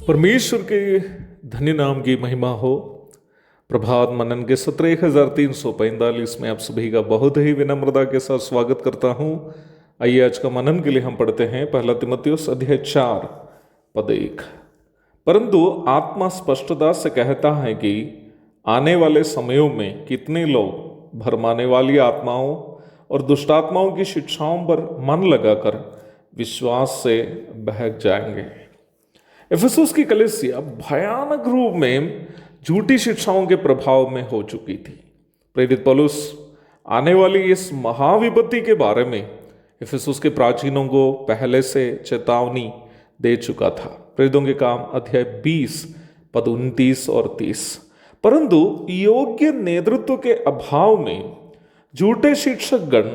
परमेश्वर के धन्य नाम की महिमा हो। प्रभात मनन के सत्र 1345 में आप सभी का बहुत ही विनम्रता के साथ स्वागत करता हूं। आइए आज का मनन के लिए हम पढ़ते हैं पहला तीमुथियुस अध्याय 4 पद 1। परंतु आत्मा स्पष्टता से कहता है कि आने वाले समयों में कितने लोग भरमाने वाली आत्माओं और दुष्टात्माओं की शिक्षाओं पर मन लगाकर विश्वास से बहक जाएंगे। इफिसुस की कलीसिया भयानक रूप में झूठी शिक्षाओं के प्रभाव में हो चुकी थी। प्रेरित पौलुस आने वाली इस महाविपत्ति के बारे में इफिसुस के प्राचीनों को पहले से चेतावनी दे चुका था। प्रेरितों के काम अध्याय 20 पद 29 और 30। परंतु योग्य नेतृत्व के अभाव में झूठे शिक्षकगण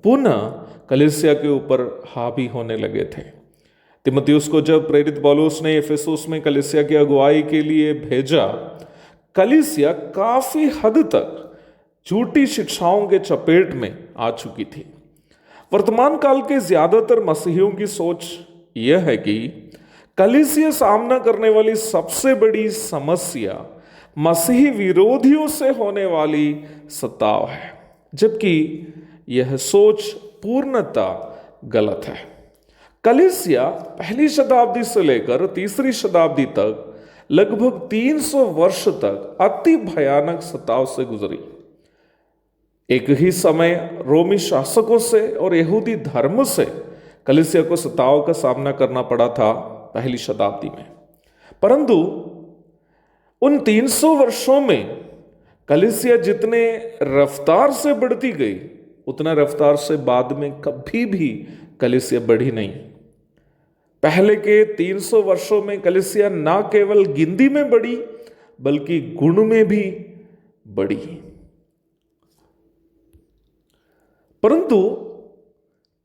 पुनः कलीसिया के ऊपर हावी होने लगे थे। तीमुथियुस को जब प्रेरित पौलुस ने इफिसुस में कलीसिया की अगुवाई के लिए भेजा, कलीसिया काफी हद तक झूठी शिक्षाओं के चपेट में आ चुकी थी। वर्तमान काल के ज्यादातर मसीहियों की सोच यह है कि कलीसिया सामना करने वाली सबसे बड़ी समस्या मसीही विरोधियों से होने वाली सताव है, जबकि यह सोच पूर्णतः गलत है। कलीसिया पहली शताब्दी से लेकर तीसरी शताब्दी तक लगभग 300 वर्ष तक अति भयानक सताव से गुजरी। एक ही समय रोमी शासकों से और यहूदी धर्म से कलीसिया को सताव का सामना करना पड़ा था पहली शताब्दी में। परंतु उन 300 वर्षों में कलीसिया जितने रफ्तार से बढ़ती गई, उतना रफ्तार से बाद में कभी भी कलीसिया बढ़ी नहीं। पहले के 300 वर्षों में कलीसिया ना केवल गिनती में बढ़ी बल्कि गुण में भी बढ़ी। परंतु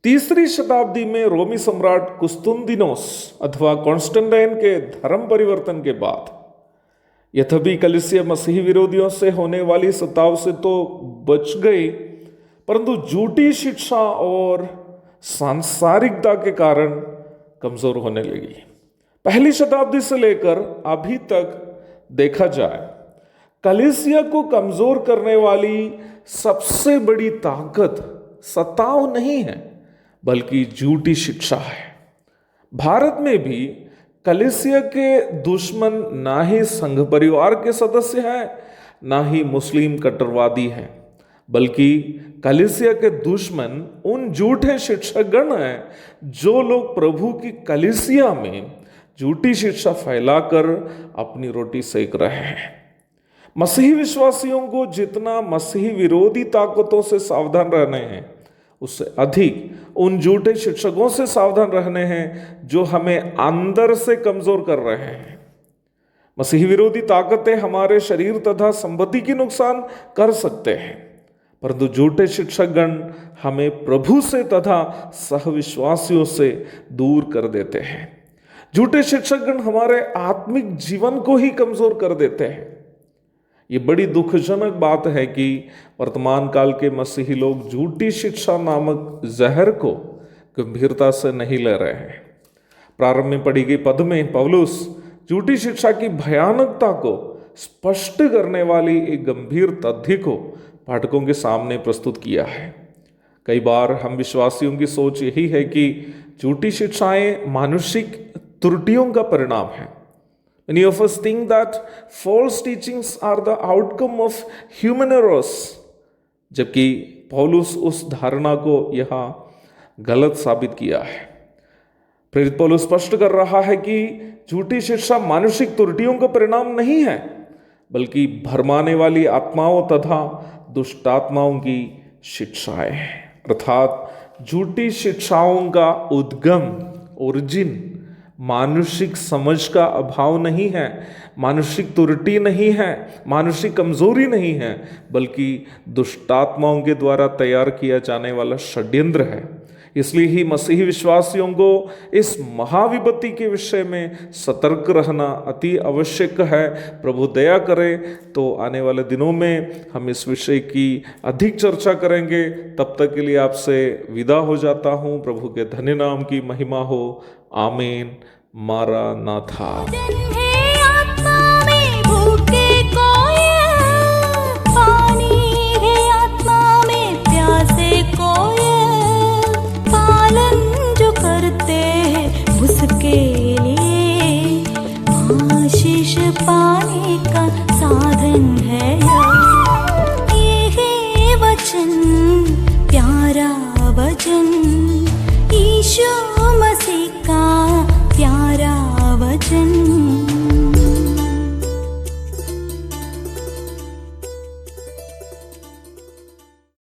तीसरी शताब्दी में रोमी सम्राट कुस्तुनदिनोस अथवा कॉन्स्टेंटाइन के धर्म परिवर्तन के बाद यद्यपि कलीसिया मसीही विरोधियों से होने वाली सताव से तो बच गई, परंतु झूठी शिक्षा और सांसारिकता के कारण कमजोर होने लगी। पहली शताब्दी से लेकर अभी तक देखा जाए, कलीसिया को कमजोर करने वाली सबसे बड़ी ताकत सताव नहीं है बल्कि झूठी शिक्षा है। भारत में भी कलीसिया के दुश्मन ना ही संघ परिवार के सदस्य हैं, ना ही मुस्लिम कट्टरवादी हैं, बल्कि कलीसिया के दुश्मन उन झूठे शिक्षकगण हैं जो लोग प्रभु की कलीसिया में झूठी शिक्षा फैलाकर अपनी रोटी सेक रहे हैं। मसीही विश्वासियों को जितना मसीही विरोधी ताकतों से सावधान रहने हैं, उससे अधिक उन झूठे शिक्षकों से सावधान रहने हैं जो हमें अंदर से कमजोर कर रहे हैं। मसीही विरोधी ताकतें हमारे शरीर तथा संपत्ति की नुकसान कर सकते हैं, परंतु झूठे शिक्षकगण हमें प्रभु से तथा सहविश्वासियों से दूर कर देते हैं। झूठे शिक्षकगण हमारे आत्मिक जीवन को ही कमजोर कर देते हैं। ये बड़ी दुखजनक बात है कि वर्तमान काल के मसीही लोग झूठी शिक्षा नामक जहर को गंभीरता से नहीं ले रहे हैं। प्रारंभ में पढ़ी गई पद में पौलुस झूठी शिक्षा की भयानकता को स्पष्ट करने वाली एक गंभीर तथ्य को पाठकों के सामने प्रस्तुत किया है। कई बार हम विश्वासियों की सोच यही है कि झूठी शिक्षाएं मानुषिक त्रुटियों का परिणाम है। Many of us think that false teachings are the outcome of human errors, जबकि पौलुस उस धारणा को यहाँ गलत साबित किया है। प्रेरित पौलुस स्पष्ट कर रहा है कि झूठी शिक्षा मानुषिक त्रुटियों का परिणाम नहीं है बल्कि भरमाने वाली आत्माओं तथा दुष्टात्माओं की शिक्षाएं, अर्थात झूठी शिक्षाओं का उद्गम ओरिजिन मानुषिक समझ का अभाव नहीं है, मानुषिक त्रुटि नहीं है, मानुषिक कमजोरी नहीं है, बल्कि दुष्टात्माओं के द्वारा तैयार किया जाने वाला षड्यंत्र है। इसलिए ही मसीही विश्वासियों को इस महाविपत्ति के विषय में सतर्क रहना अति आवश्यक है। प्रभु दया करे तो आने वाले दिनों में हम इस विषय की अधिक चर्चा करेंगे। तब तक के लिए आपसे विदा हो जाता हूँ। प्रभु के धन्य नाम की महिमा हो। आमीन। मारा नाथा। जन्मे